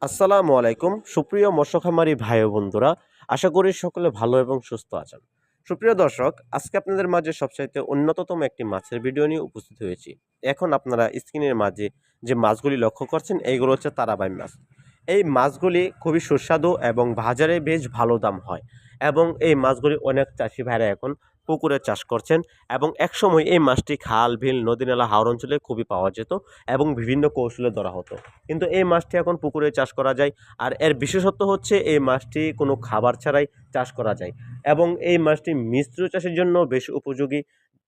আসসালামু আলাইকুম সুপ্রিয় মৎস্য খামারি ভাই ও বন্ধুরা, আশা করি সকলে ভালো এবং সুস্থ আছেন। সুপ্রিয় দর্শক, আজকে আপনাদের মাঝে সবচাইতে উন্নততম একটি মাছের ভিডিও নিয়ে উপস্থিত হয়েছি। এখন আপনারা স্ক্রিনের মাঝে যে মাছগুলি লক্ষ্য করছেন এইগুলো হচ্ছে তারাবাই মাছ। এই মাছগুলি খুবই সুস্বাদু এবং বাজারে বেশ ভালো দাম হয়, এবং এই মাছগুলি অনেক চাষি ভাইরা এখন পুকুরে চাষ করছেন। এবং একসময় এই মাছটি খাল বিল নদী নালা হাওর অঞ্চলে খুবই পাওয়া যেত এবং বিভিন্ন কৌশলে ধরা হতো, কিন্তু এই মাছটি এখন পুকুরে চাষ করা যায়। আর এর বিশেষত্ব হচ্ছে এই মাছটি কোনো খাবার ছাড়াই চাষ করা যায়, এবং এই মাছটি মিশ্র চাষের জন্য বেশ উপযোগী।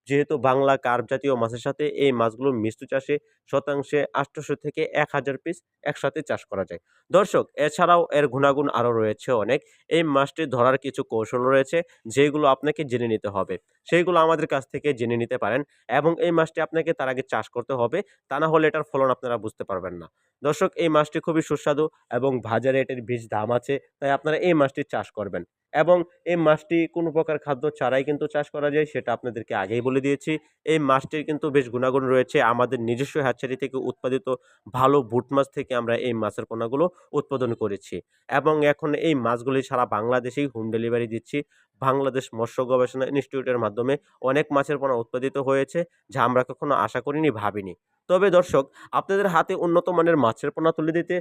যেহেতু বাংলা কার্প জাতীয় মাছের সাথে এই মাছগুলো মিশ্র চাষে শতাংশে 800 থেকে 1000 পিস একসাথে চাষ করা যায়। দর্শক, এছাড়াও এর গুণাগুণ আরও রয়েছে অনেক। এই মাছটি ধরার কিছু কৌশল রয়েছে যেগুলো আপনাকে জেনে নিতে হবে, সেইগুলো আমাদের কাছ থেকে জেনে নিতে পারেন। এবং এই মাছটি আপনাকে তার আগে চাষ করতে হবে, তা না হলে এটার ফলন আপনারা বুঝতে পারবেন না। দর্শক, এই মাছটি খুবই সুস্বাদু এবং বাজারে এটির বেশ দাম আছে, তাই আপনারা এই মাছটি চাষ করবেন। এবং এই মাছটি কোনো প্রকার খাদ্য ছাড়াই কিন্তু চাষ করা যায়, সেটা আপনাদেরকে আগেই বলে দিয়েছি। এই মাছটির কিন্তু বেশ গুণাগুণ রয়েছে। আমাদের নিজস্ব হ্যাচারি থেকে উৎপাদিত ভালো বুট মাছ থেকে আমরা এই মাছের পোনাগুলো উৎপাদন করেছি, এবং এখন এই মাছগুলি সারা বাংলাদেশেই হোম ডেলিভারি দিচ্ছি। বাংলাদেশ মৎস্য গবেষণা ইনস্টিটিউটের মাধ্যমে অনেক মাছের পোনা উৎপাদিত হয়েছে, যা আমরা কখনো আশা করিনি, ভাবিনি। তবে দর্শক, আপনাদের হাতে উন্নত মানের মাছের পোনা তুলে দিতে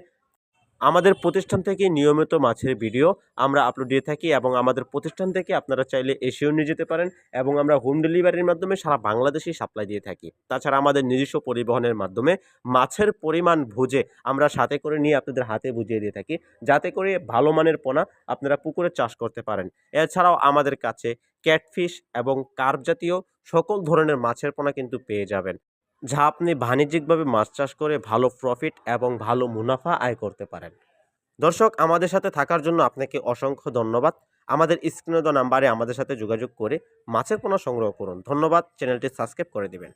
আমাদের প্রতিষ্ঠান থেকে নিয়মিত মাছের ভিডিও আমরা আপলোড দিয়ে থাকি, এবং আমাদের প্রতিষ্ঠান থেকে আপনারা চাইলে এসেও নিয়ে যেতে পারেন, এবং আমরা হোম ডেলিভারির মাধ্যমে সারা বাংলাদেশেই সাপ্লাই দিয়ে থাকি। তাছাড়া আমাদের নিজস্ব পরিবহনের মাধ্যমে মাছের পরিমাণ বুঝে আমরা সাথে করে নিয়ে আপনাদের হাতে বুঝিয়ে দিয়ে থাকি, যাতে করে ভালো মানের পোনা আপনারা পুকুরে চাষ করতে পারেন। এছাড়াও আমাদের কাছে ক্যাটফিশ এবং কার্প জাতীয় সকল ধরনের মাছের পোনা কিন্তু পেয়ে যাবেন, যা আপনি বাণিজ্যিকভাবে মাছ চাষ করে ভালো প্রফিট এবং ভালো মুনাফা আয় করতে পারেন। দর্শক, আমাদের সাথে থাকার জন্য আপনাকে অসংখ্য ধন্যবাদ। আমাদের স্ক্রিনে দেওয়া নাম্বারে আমাদের সাথে যোগাযোগ করে মাছের পোনা সংগ্রহ করুন। ধন্যবাদ। চ্যানেলটি সাবস্ক্রাইব করে দিবেন।